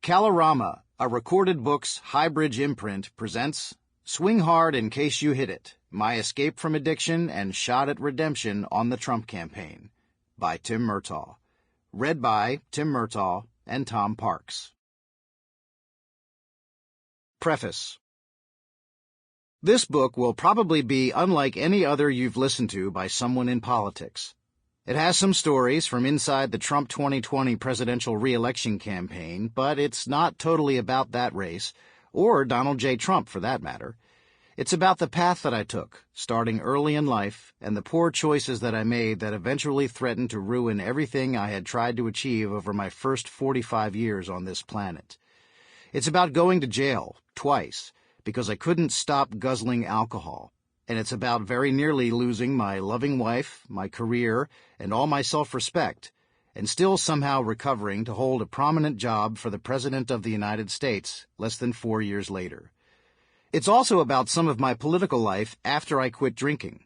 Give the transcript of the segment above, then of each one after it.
Kalorama, a Recorded Books Highbridge imprint, presents Swing Hard in Case You Hit It, My Escape from Addiction and Shot at Redemption on the Trump Campaign, by Tim Murtaugh. Read by Tim Murtaugh and Tom Parks. Preface. This book will probably be unlike any other you've listened to by someone in politics. It has some stories from inside the Trump 2020 presidential reelection campaign, but it's not totally about that race, or Donald J. Trump for that matter. It's about the path that I took, starting early in life, and the poor choices that I made that eventually threatened to ruin everything I had tried to achieve over my first 45 years on this planet. It's about going to jail, twice, because I couldn't stop guzzling alcohol. And it's about very nearly losing my loving wife, my career, and all my self-respect, and still somehow recovering to hold a prominent job for the President of the United States less than 4 years later. It's also about some of my political life after I quit drinking.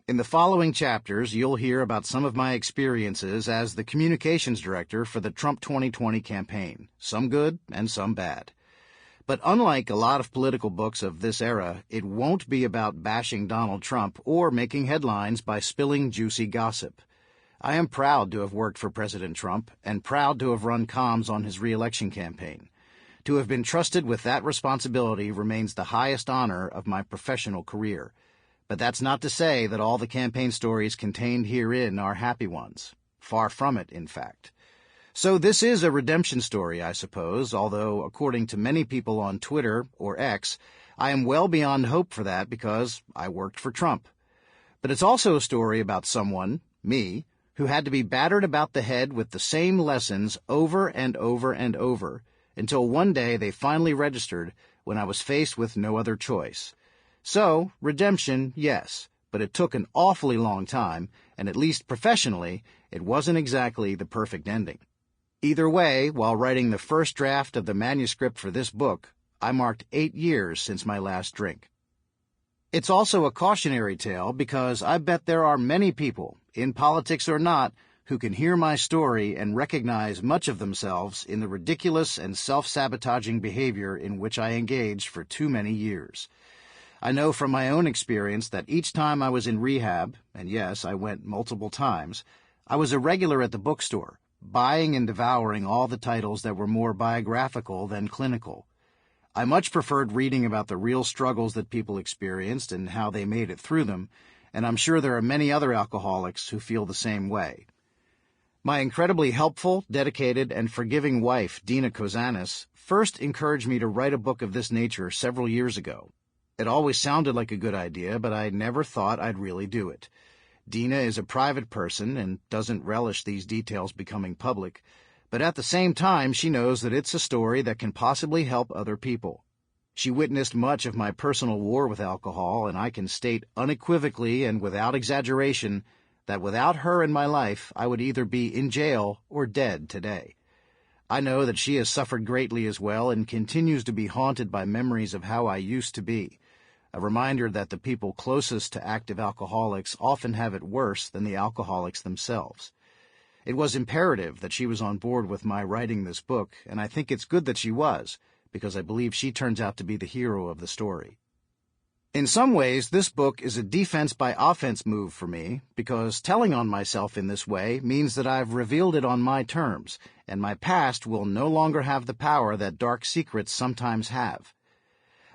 In the following chapters, you'll hear about some of my experiences as the communications director for the Trump 2020 campaign, some good and some bad. But unlike a lot of political books of this era, it won't be about bashing Donald Trump or making headlines by spilling juicy gossip. I am proud to have worked for President Trump and proud to have run comms on his reelection campaign. To have been trusted with that responsibility remains the highest honor of my professional career. But that's not to say that all the campaign stories contained herein are happy ones. Far from it, in fact. So this is a redemption story, I suppose, although, according to many people on Twitter, or X, I am well beyond hope for that because I worked for Trump. But it's also a story about someone, me, who had to be battered about the head with the same lessons over and over and over, until one day they finally registered when I was faced with no other choice. So, redemption, yes, but it took an awfully long time, and at least professionally, it wasn't exactly the perfect ending. Either way, while writing the first draft of the manuscript for this book, I marked 8 years since my last drink. It's also a cautionary tale because I bet there are many people, in politics or not, who can hear my story and recognize much of themselves in the ridiculous and self-sabotaging behavior in which I engaged for too many years. I know from my own experience that each time I was in rehab, and yes, I went multiple times, I was a regular at the bookstore, buying and devouring all the titles that were more biographical than clinical. I much preferred reading about the real struggles that people experienced and how they made it through them, and I'm sure there are many other alcoholics who feel the same way. My incredibly helpful, dedicated, and forgiving wife, Dina Kozanis, first encouraged me to write a book of this nature several years ago. It always sounded like a good idea, but I never thought I'd really do it. Dina is a private person and doesn't relish these details becoming public, but at the same time she knows that it's a story that can possibly help other people. She witnessed much of my personal war with alcohol, and I can state unequivocally and without exaggeration that without her in my life I would either be in jail or dead today. I know that she has suffered greatly as well and continues to be haunted by memories of how I used to be. A reminder that the people closest to active alcoholics often have it worse than the alcoholics themselves. It was imperative that she was on board with my writing this book, and I think it's good that she was, because I believe she turns out to be the hero of the story. In some ways, this book is a defense by offense move for me, because telling on myself in this way means that I've revealed it on my terms, and my past will no longer have the power that dark secrets sometimes have.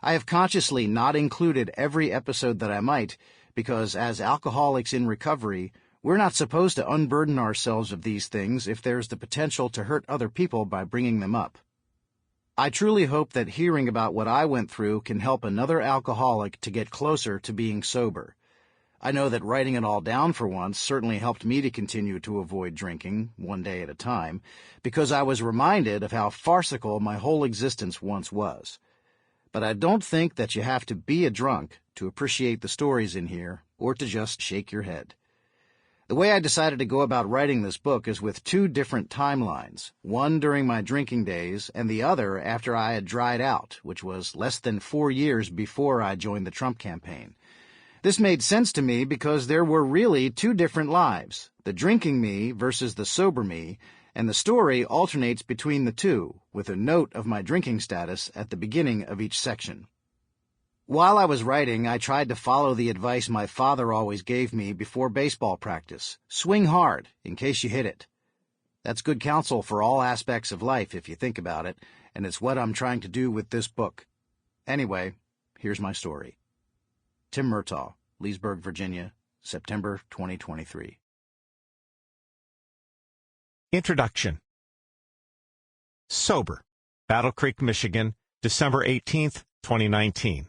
I have consciously not included every episode that I might, because as alcoholics in recovery, we're not supposed to unburden ourselves of these things if there's the potential to hurt other people by bringing them up. I truly hope that hearing about what I went through can help another alcoholic to get closer to being sober. I know that writing it all down for once certainly helped me to continue to avoid drinking, one day at a time, because I was reminded of how farcical my whole existence once was. But I don't think that you have to be a drunk to appreciate the stories in here, or to just shake your head. The way I decided to go about writing this book is with 2 different timelines, one during my drinking days and the other after I had dried out, which was less than 4 years before I joined the Trump campaign. This made sense to me because there were really 2 different lives, the drinking me versus the sober me, and the story alternates between the two, with a note of my drinking status at the beginning of each section. While I was writing, I tried to follow the advice my father always gave me before baseball practice. Swing hard, in case you hit it. That's good counsel for all aspects of life if you think about it, and it's what I'm trying to do with this book. Anyway, here's my story. Tim Murtaugh, Leesburg, Virginia, September 2023. Introduction. Sober, Battle Creek, Michigan, December 18th, 2019.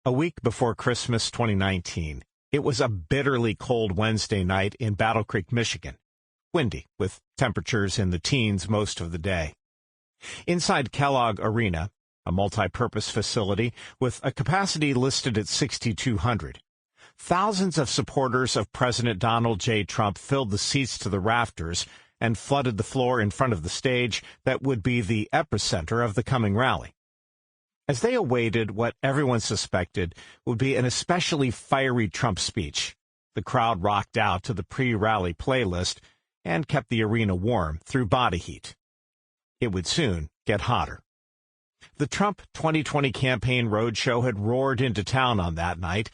A week before Christmas 2019, it was a bitterly cold Wednesday night in Battle Creek, Michigan. Windy, with temperatures in the teens most of the day. Inside Kellogg Arena, a multi-purpose facility with a capacity listed at 6,200, thousands of supporters of President Donald J. Trump filled the seats to the rafters and flooded the floor in front of the stage that would be the epicenter of the coming rally. As they awaited what everyone suspected would be an especially fiery Trump speech, the crowd rocked out to the pre-rally playlist and kept the arena warm through body heat. It would soon get hotter. The Trump 2020 campaign roadshow had roared into town on that night,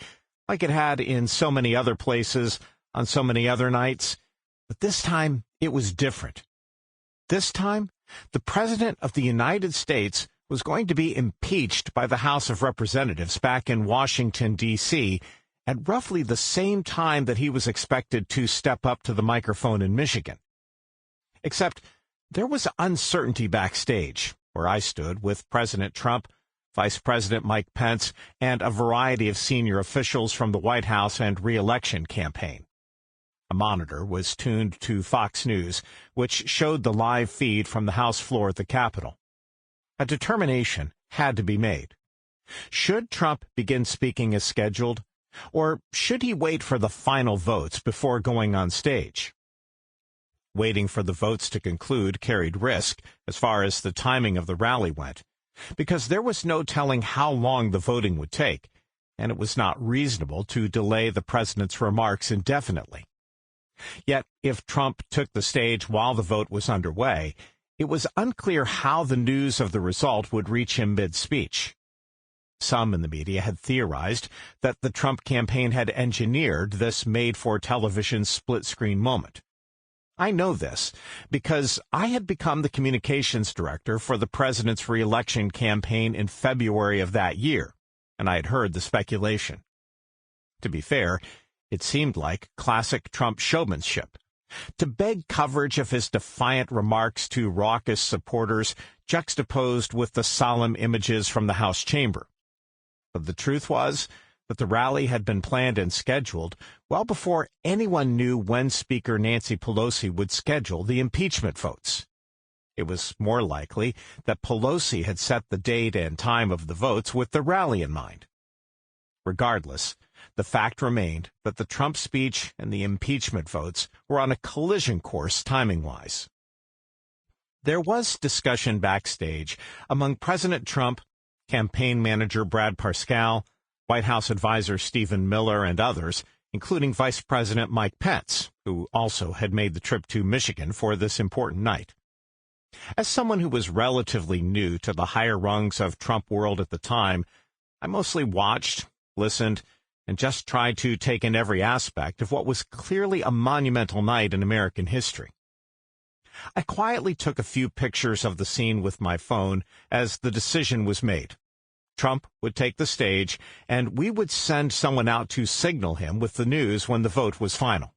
like it had in so many other places on so many other nights, but this time it was different. This time, the President of the United States was going to be impeached by the House of Representatives back in Washington, D.C., at roughly the same time that he was expected to step up to the microphone in Michigan. Except there was uncertainty backstage, where I stood with President Trump, Vice President Mike Pence, and a variety of senior officials from the White House and reelection campaign. A monitor was tuned to Fox News, which showed the live feed from the House floor at the Capitol. A determination had to be made. Should Trump begin speaking as scheduled, or should he wait for the final votes before going on stage? Waiting for the votes to conclude carried risk as far as the timing of the rally went, because there was no telling how long the voting would take, and it was not reasonable to delay the president's remarks indefinitely. Yet, if Trump took the stage while the vote was underway, it was unclear how the news of the result would reach him mid-speech. Some in the media had theorized that the Trump campaign had engineered this made-for-television split-screen moment. I know this because I had become the communications director for the president's reelection campaign in February of that year, and I had heard the speculation. To be fair, it seemed like classic Trump showmanship, to beg coverage of his defiant remarks to raucous supporters juxtaposed with the solemn images from the House chamber. But the truth was that the rally had been planned and scheduled well before anyone knew when Speaker Nancy Pelosi would schedule the impeachment votes. It was more likely that Pelosi had set the date and time of the votes with the rally in mind. Regardless, the fact remained that the Trump speech and the impeachment votes were on a collision course timing-wise. There was discussion backstage among President Trump, campaign manager Brad Parscale, White House advisor Stephen Miller, and others, including Vice President Mike Pence, who also had made the trip to Michigan for this important night. As someone who was relatively new to the higher rungs of Trump world at the time, I mostly watched, listened, and just tried to take in every aspect of what was clearly a monumental night in American history. I quietly took a few pictures of the scene with my phone as the decision was made. Trump would take the stage, and we would send someone out to signal him with the news when the vote was final.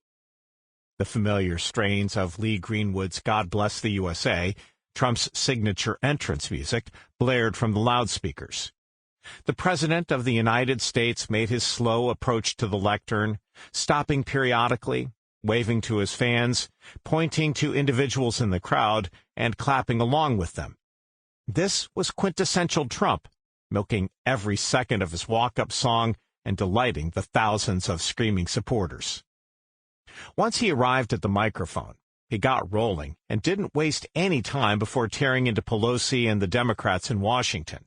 The familiar strains of Lee Greenwood's God Bless the USA, Trump's signature entrance music, blared from the loudspeakers. The President of the United States made his slow approach to the lectern, stopping periodically, waving to his fans, pointing to individuals in the crowd, and clapping along with them. This was quintessential Trump, milking every second of his walk-up song and delighting the thousands of screaming supporters. Once he arrived at the microphone, he got rolling and didn't waste any time before tearing into Pelosi and the Democrats in Washington.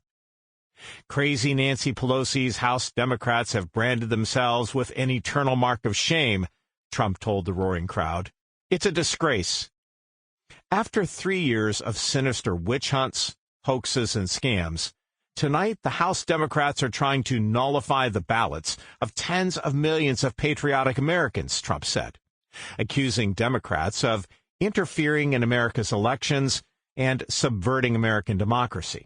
Crazy Nancy Pelosi's House Democrats have branded themselves with an eternal mark of shame, Trump told the roaring crowd. It's a disgrace. After 3 years of sinister witch hunts, hoaxes, and scams, tonight the House Democrats are trying to nullify the ballots of tens of millions of patriotic Americans, Trump said, accusing Democrats of interfering in America's elections and subverting American democracy.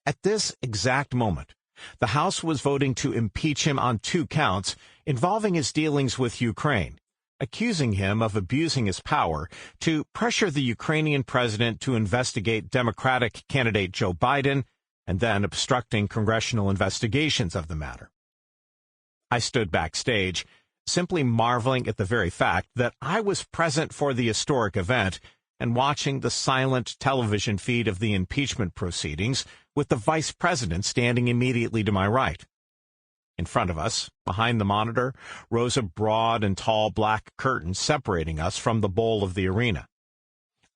At this exact moment, the House was voting to impeach him on 2 counts involving his dealings with Ukraine, accusing him of abusing his power to pressure the Ukrainian president to investigate Democratic candidate Joe Biden and then obstructing congressional investigations of the matter. I stood backstage, simply marveling at the very fact that I was present for the historic event and watching the silent television feed of the impeachment proceedings with the vice president standing immediately to my right. In front of us, behind the monitor, rose a broad and tall black curtain separating us from the bowl of the arena.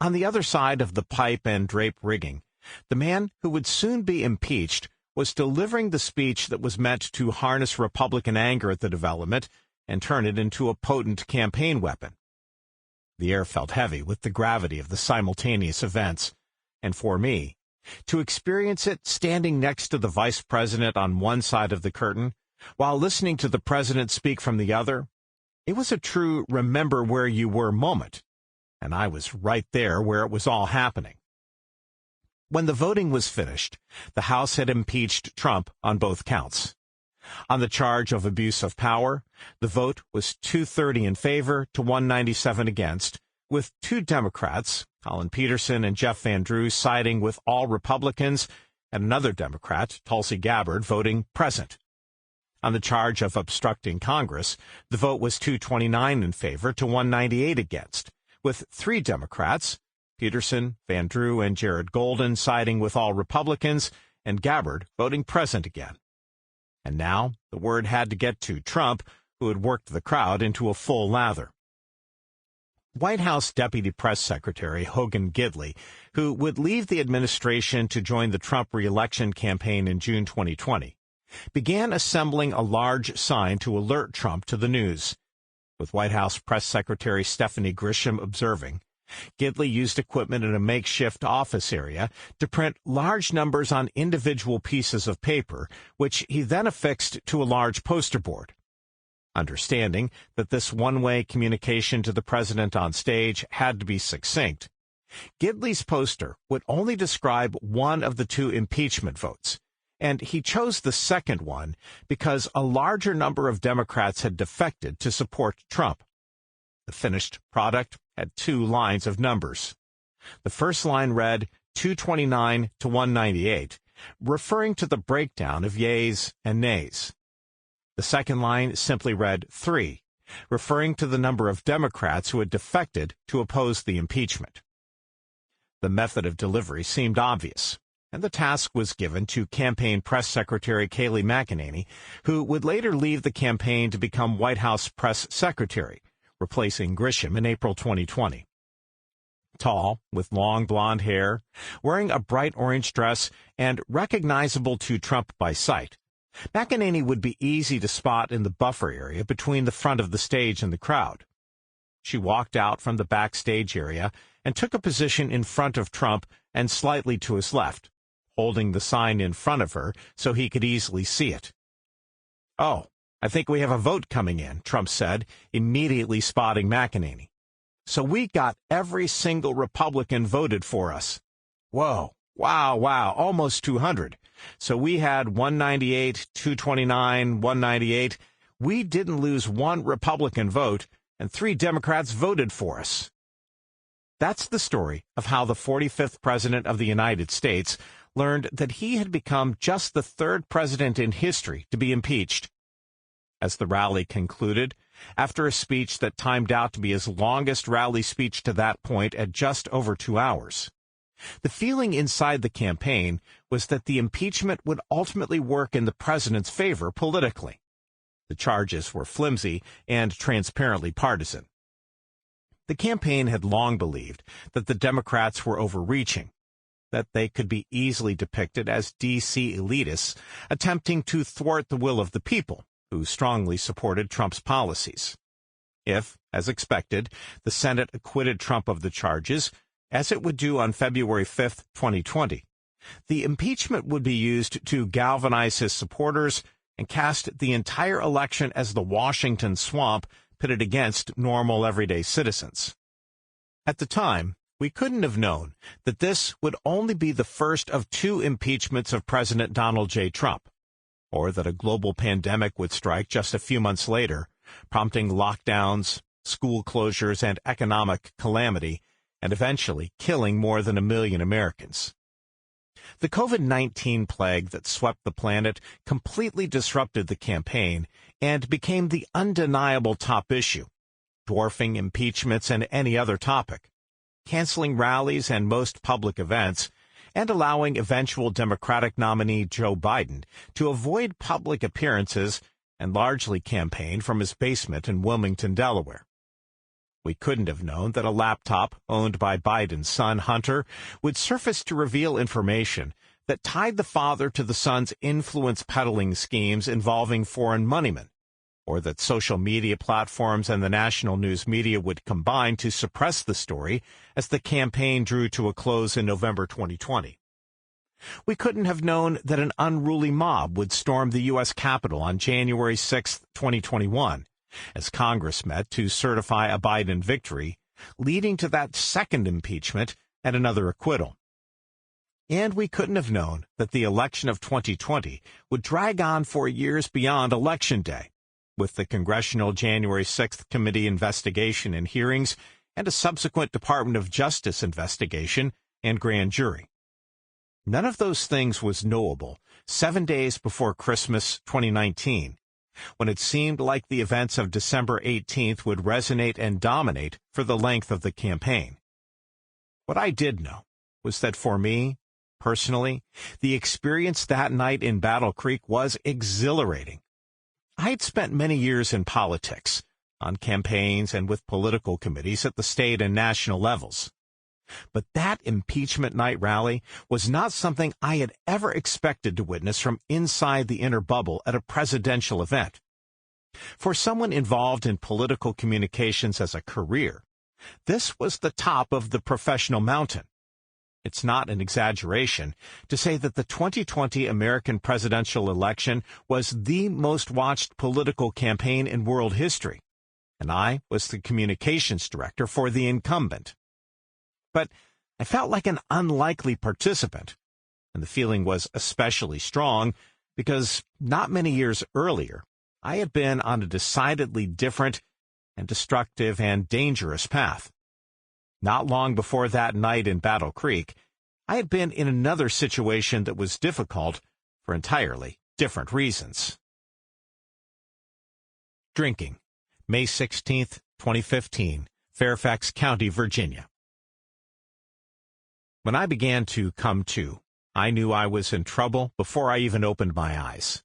On the other side of the pipe and drape rigging, the man who would soon be impeached was delivering the speech that was meant to harness Republican anger at the development and turn it into a potent campaign weapon. The air felt heavy with the gravity of the simultaneous events, and for me, to experience it standing next to the vice president on one side of the curtain, while listening to the president speak from the other, it was a true remember where you were moment, and I was right there where it was all happening. When the voting was finished, the House had impeached Trump on both counts. On the charge of abuse of power, the vote was 230 in favor to 197 against, with 2 Democrats, Colin Peterson and Jeff Van Drew, siding with all Republicans, and another Democrat, Tulsi Gabbard, voting present. On the charge of obstructing Congress, the vote was 229 in favor to 198 against, with 3 Democrats, Peterson, Van Drew, and Jared Golden, siding with all Republicans, and Gabbard voting present again. And now the word had to get to Trump, who had worked the crowd into a full lather. White House Deputy Press Secretary Hogan Gidley, who would leave the administration to join the Trump reelection campaign in June 2020, began assembling a large sign to alert Trump to the news. With White House Press Secretary Stephanie Grisham observing, Gidley used equipment in a makeshift office area to print large numbers on individual pieces of paper, which he then affixed to a large poster board. Understanding that this one-way communication to the president on stage had to be succinct, Gidley's poster would only describe one of the 2 impeachment votes, and he chose the second one because a larger number of Democrats had defected to support Trump. The finished product had 2 lines of numbers. The first line read 229 to 198, referring to the breakdown of yeas and nays. The second line simply read 3, referring to the number of Democrats who had defected to oppose the impeachment. The method of delivery seemed obvious, and the task was given to campaign press secretary Kayleigh McEnany, who would later leave the campaign to become White House press secretary, replacing Grisham in April 2020. Tall, with long blonde hair, wearing a bright orange dress, and recognizable to Trump by sight, McEnany would be easy to spot in the buffer area between the front of the stage and the crowd. She walked out from the backstage area and took a position in front of Trump and slightly to his left, holding the sign in front of her so he could easily see it. "Oh, I think we have a vote coming in," Trump said, immediately spotting McEnany. "So we got every single Republican voted for us." "Whoa, wow, almost 200. So we had 198, 229, 198. We didn't lose 1 Republican vote, and 3 Democrats voted for us." That's the story of how the 45th President of the United States learned that he had become just the 3rd president in history to be impeached. As the rally concluded, after a speech that timed out to be his longest rally speech to that point at just over 2 hours, the feeling inside the campaign was that the impeachment would ultimately work in the president's favor politically. The charges were flimsy and transparently partisan. The campaign had long believed that the Democrats were overreaching, that they could be easily depicted as D.C. elitists attempting to thwart the will of the people, who strongly supported Trump's policies. if, as expected, the Senate acquitted Trump of the charges, as it would do on February 5, 2020. The impeachment would be used to galvanize his supporters and cast the entire election as the Washington swamp pitted against normal everyday citizens. At the time, we couldn't have known that this would only be the first of 2 impeachments of President Donald J. Trump, or that a global pandemic would strike just a few months later, prompting lockdowns, school closures, and economic calamity, and eventually killing more than 1 million Americans. The COVID-19 plague that swept the planet completely disrupted the campaign and became the undeniable top issue, dwarfing impeachments and any other topic, canceling rallies and most public events, and allowing eventual Democratic nominee Joe Biden to avoid public appearances and largely campaign from his basement in Wilmington, Delaware. We couldn't have known that a laptop owned by Biden's son, Hunter, would surface to reveal information that tied the father to the son's influence peddling schemes involving foreign moneymen, or that social media platforms and the national news media would combine to suppress the story as the campaign drew to a close in November 2020. We couldn't have known that an unruly mob would storm the U.S. Capitol on January 6, 2021, as Congress met to certify a Biden victory, leading to that second impeachment and another acquittal. And we couldn't have known that the election of 2020 would drag on for years beyond Election Day, with the congressional January 6th committee investigation and hearings and a subsequent Department of Justice investigation and grand jury. None of those things was knowable 7 days before Christmas 2019, when it seemed like the events of December 18th would resonate and dominate for the length of the campaign. What I did know was that for me, personally, the experience that night in Battle Creek was exhilarating. I had spent many years in politics, on campaigns and with political committees at the state and national levels. But that impeachment night rally was not something I had ever expected to witness from inside the inner bubble at a presidential event. For someone involved in political communications as a career, this was the top of the professional mountain. It's not an exaggeration to say that the 2020 American presidential election was the most watched political campaign in world history, and I was the communications director for the incumbent. But I felt like an unlikely participant, and the feeling was especially strong because not many years earlier, I had been on a decidedly different and destructive and dangerous path. Not long before that night in Battle Creek, I had been in another situation that was difficult for entirely different reasons. Drinking, May 16, 2015, Fairfax County, Virginia. When I began to come to, I knew I was in trouble before I even opened my eyes.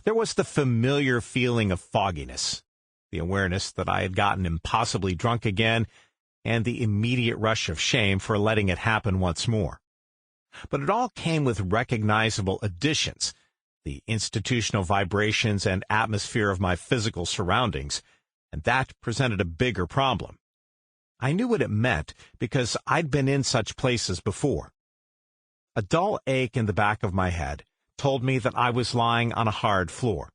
There was the familiar feeling of fogginess, the awareness that I had gotten impossibly drunk again, and the immediate rush of shame for letting it happen once more. But it all came with recognizable additions, the institutional vibrations and atmosphere of my physical surroundings, and that presented a bigger problem. I knew what it meant because I'd been in such places before. A dull ache in the back of my head told me that I was lying on a hard floor,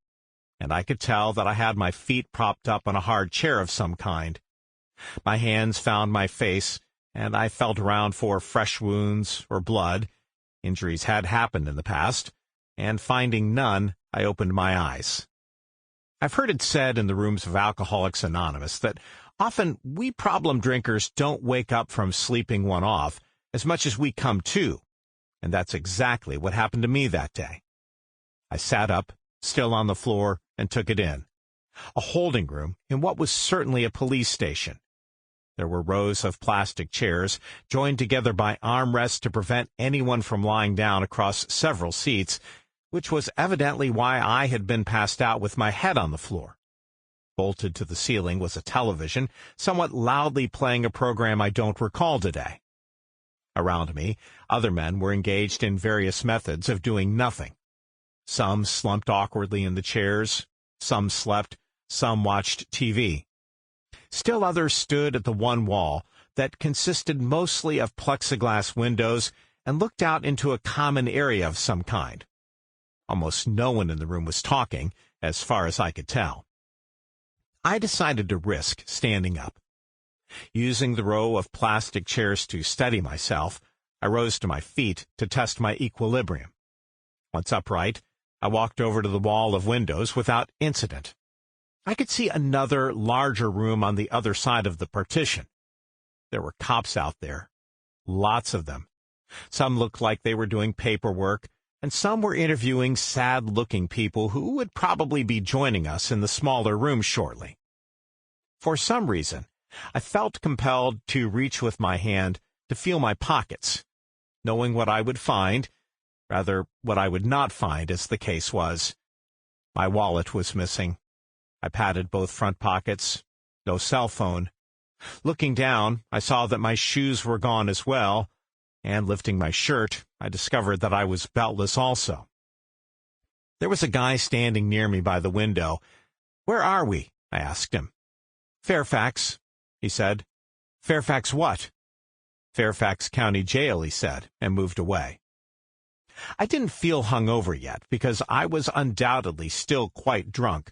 and I could tell that I had my feet propped up on a hard chair of some kind. My hands found my face, and I felt around for fresh wounds or blood. Injuries had happened in the past, and finding none, I opened my eyes. I've heard it said in the rooms of Alcoholics Anonymous that often we problem drinkers don't wake up from sleeping one off as much as we come to, and that's exactly what happened to me that day. I sat up, still on the floor, and took it in. A holding room in what was certainly a police station. There were rows of plastic chairs, joined together by armrests to prevent anyone from lying down across several seats, which was evidently why I had been passed out with my head on the floor. Bolted to the ceiling was a television, somewhat loudly playing a program I don't recall today. Around me, other men were engaged in various methods of doing nothing. Some slumped awkwardly in the chairs, some slept, some watched TV. Still others stood at the one wall that consisted mostly of plexiglass windows and looked out into a common area of some kind. Almost no one in the room was talking, as far as I could tell. I decided to risk standing up. Using the row of plastic chairs to steady myself, I rose to my feet to test my equilibrium. Once upright, I walked over to the wall of windows without incident. I could see another, larger room on the other side of the partition. There were cops out there, lots of them. Some looked like they were doing paperwork, and some were interviewing sad-looking people who would probably be joining us in the smaller room shortly. For some reason, I felt compelled to reach with my hand to feel my pockets, knowing what I would find, rather what I would not find, as the case was. My wallet was missing. I patted both front pockets. No cell phone. Looking down, I saw that my shoes were gone as well, and lifting my shirt, I discovered that I was beltless also. There was a guy standing near me by the window. "Where are we?" I asked him. "Fairfax," he said. "Fairfax what?" "Fairfax County Jail," he said, and moved away. I didn't feel hungover yet, because I was undoubtedly still quite drunk,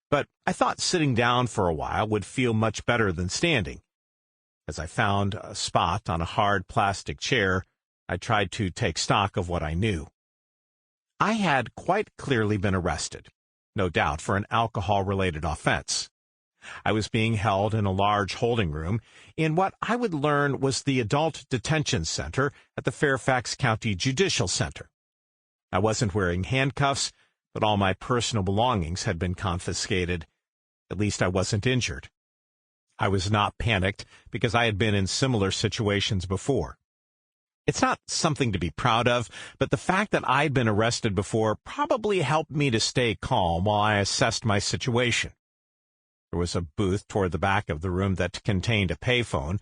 but I thought sitting down for a while would feel much better than standing. As I found a spot on a hard plastic chair, I tried to take stock of what I knew. I had quite clearly been arrested, no doubt for an alcohol-related offense. I was being held in a large holding room in what I would learn was the Adult Detention Center at the Fairfax County Judicial Center. I wasn't wearing handcuffs, but all my personal belongings had been confiscated. At least I wasn't injured. I was not panicked because I had been in similar situations before. It's not something to be proud of, but the fact that I'd been arrested before probably helped me to stay calm while I assessed my situation. There was a booth toward the back of the room that contained a payphone,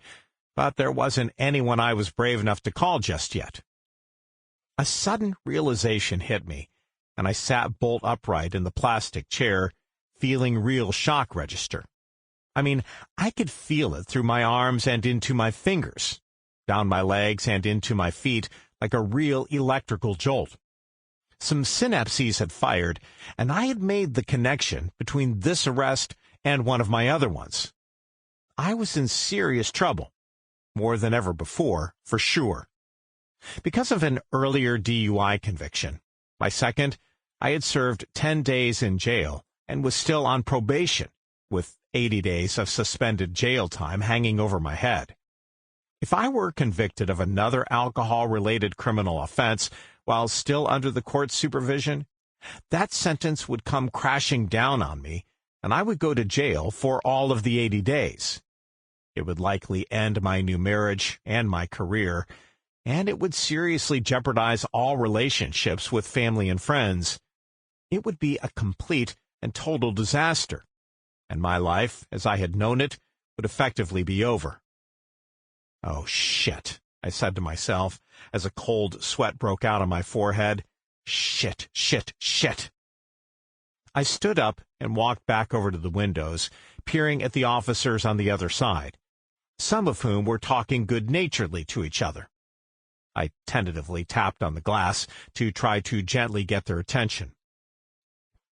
but there wasn't anyone I was brave enough to call just yet. A sudden realization hit me, and I sat bolt upright in the plastic chair, feeling real shock register. I mean, I could feel it through my arms and into my fingers, down my legs and into my feet, like a real electrical jolt. Some synapses had fired, and I had made the connection between this arrest and one of my other ones. I was in serious trouble, more than ever before, for sure. Because of an earlier DUI conviction, my second, I had served 10 days in jail and was still on probation, with 80 days of suspended jail time hanging over my head. If I were convicted of another alcohol-related criminal offense while still under the court's supervision, that sentence would come crashing down on me, and I would go to jail for all of the 80 days. It would likely end my new marriage and my career, and it would seriously jeopardize all relationships with family and friends. It would be a complete and total disaster, and my life, as I had known it, would effectively be over. "Oh, shit," I said to myself, as a cold sweat broke out on my forehead. "Shit, shit, shit." I stood up and walked back over to the windows, peering at the officers on the other side, some of whom were talking good-naturedly to each other. I tentatively tapped on the glass to try to gently get their attention.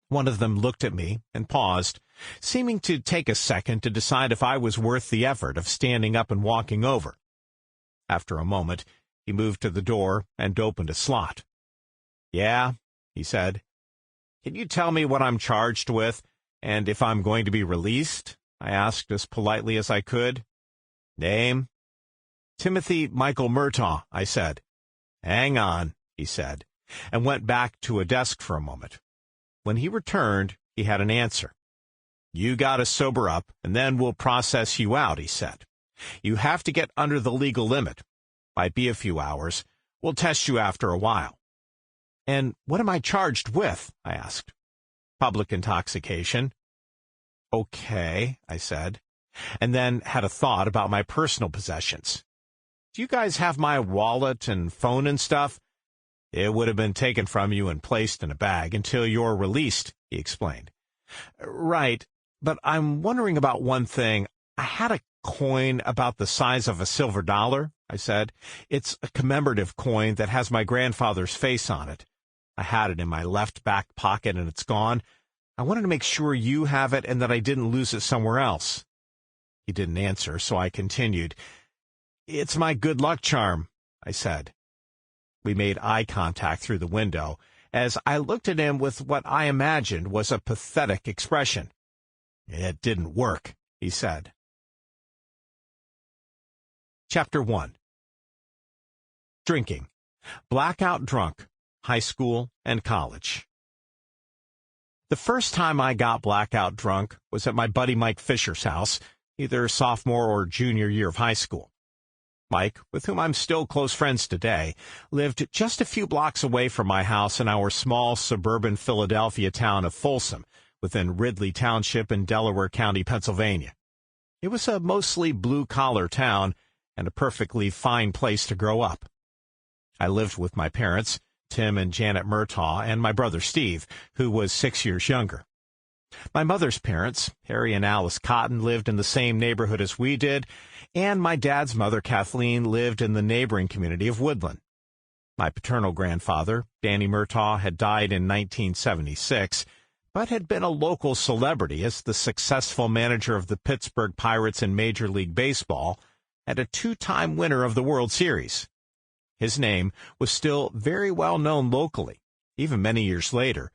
One of them looked at me and paused, seeming to take a second to decide if I was worth the effort of standing up and walking over. After a moment, he moved to the door and opened a slot. "Yeah," he said. "Can you tell me what I'm charged with, and if I'm going to be released?" I asked as politely as I could. "Name?" "Timothy Michael Murtaugh," I said. "Hang on," he said, and went back to a desk for a moment. When he returned, he had an answer. "You gotta sober up, and then we'll process you out," he said. "You have to get under the legal limit. Might be a few hours. We'll test you after a while." "And what am I charged with?" I asked. "Public intoxication." "Okay," I said, and then had a thought about my personal possessions. "Do you guys have my wallet and phone and stuff?" "It would have been taken from you and placed in a bag until you're released," he explained. "Right, but I'm wondering about one thing. I had a coin about the size of a silver dollar, I said. It's a commemorative coin that has my grandfather's face on it. I had it in my left back pocket and it's gone. I wanted to make sure you have it and that I didn't lose it somewhere else. He didn't answer, so I continued. It's my good luck charm, I said. We made eye contact through the window as I looked at him with what I imagined was a pathetic expression. It didn't work, he said. Chapter 1. Drinking. Blackout drunk. High school and college. The first time I got blackout drunk was at my buddy Mike Fisher's house, either sophomore or junior year of high school. Mike, with whom I'm still close friends today, lived just a few blocks away from my house in our small suburban Philadelphia town of Folsom, within Ridley Township in Delaware County, Pennsylvania. It was a mostly blue-collar town and a perfectly fine place to grow up. I lived with my parents, Tim and Janet Murtaugh, and my brother Steve, who was 6 years younger. My mother's parents, Harry and Alice Cotton, lived in the same neighborhood as we did, and my dad's mother, Kathleen, lived in the neighboring community of Woodland. My paternal grandfather, Danny Murtaugh, had died in 1976, but had been a local celebrity as the successful manager of the Pittsburgh Pirates in Major League Baseball and a two-time winner of the World Series. His name was still very well known locally, even many years later,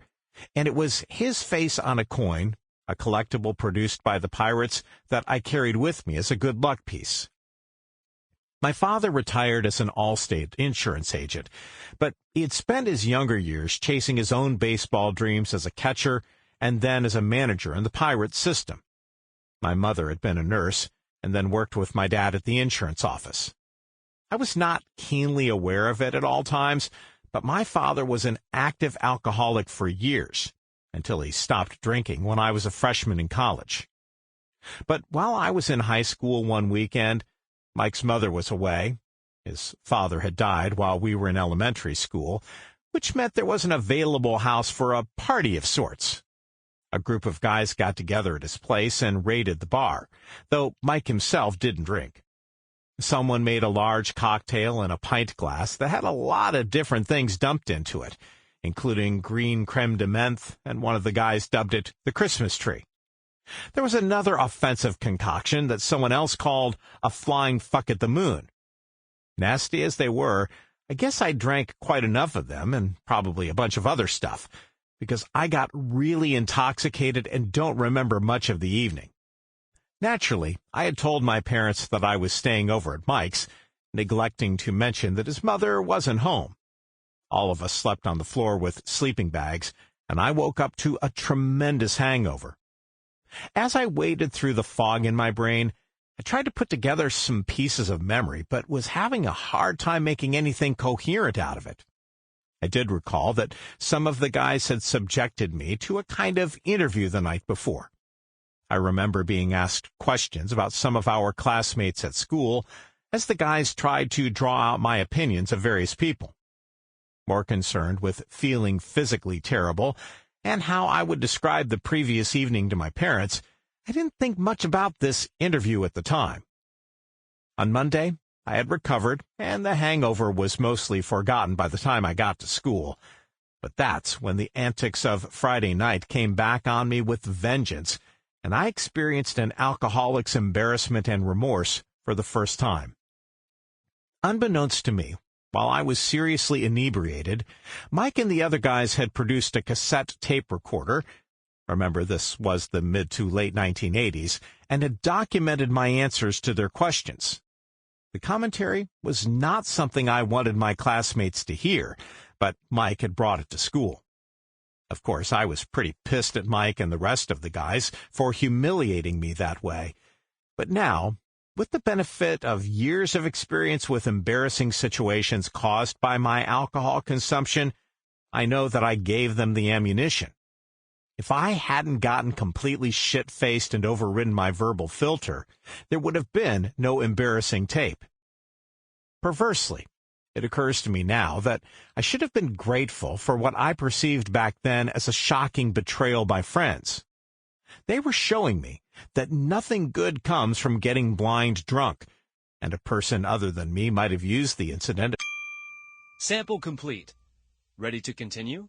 and it was his face on a coin, a collectible produced by the Pirates, that I carried with me as a good luck piece. My father retired as an Allstate insurance agent, but he had spent his younger years chasing his own baseball dreams as a catcher and then as a manager in the Pirates system. My mother had been a nurse and then worked with my dad at the insurance office. I was not keenly aware of it at all times, but my father was an active alcoholic for years, until he stopped drinking when I was a freshman in college. But while I was in high school one weekend, Mike's mother was away. His father had died while we were in elementary school, which meant there was an available house for a party of sorts. A group of guys got together at his place and raided the bar, though Mike himself didn't drink. Someone made a large cocktail in a pint glass that had a lot of different things dumped into it, including green creme de menthe, and one of the guys dubbed it the Christmas tree. There was another offensive concoction that someone else called a flying fuck at the moon. Nasty as they were, I guess I drank quite enough of them, and probably a bunch of other stuff, because I got really intoxicated and don't remember much of the evening. Naturally, I had told my parents that I was staying over at Mike's, neglecting to mention that his mother wasn't home. All of us slept on the floor with sleeping bags, and I woke up to a tremendous hangover. As I waded through the fog in my brain, I tried to put together some pieces of memory, but was having a hard time making anything coherent out of it. I did recall that some of the guys had subjected me to a kind of interview the night before. I remember being asked questions about some of our classmates at school as the guys tried to draw out my opinions of various people. More concerned with feeling physically terrible and how I would describe the previous evening to my parents, I didn't think much about this interview at the time. On Monday, I had recovered, and the hangover was mostly forgotten by the time I got to school. But that's when the antics of Friday night came back on me with vengeance, and I experienced an alcoholic's embarrassment and remorse for the first time. Unbeknownst to me, while I was seriously inebriated, Mike and the other guys had produced a cassette tape recorder — remember, this was the mid to late 1980s — and had documented my answers to their questions. The commentary was not something I wanted my classmates to hear, but Mike had brought it to school. Of course, I was pretty pissed at Mike and the rest of the guys for humiliating me that way. But now, with the benefit of years of experience with embarrassing situations caused by my alcohol consumption, I know that I gave them the ammunition. If I hadn't gotten completely shit-faced and overridden my verbal filter, there would have been no embarrassing tape. Perversely, it occurs to me now that I should have been grateful for what I perceived back then as a shocking betrayal by friends. They were showing me that nothing good comes from getting blind drunk, and a person other than me might have used the incident. Sample complete. Ready to continue?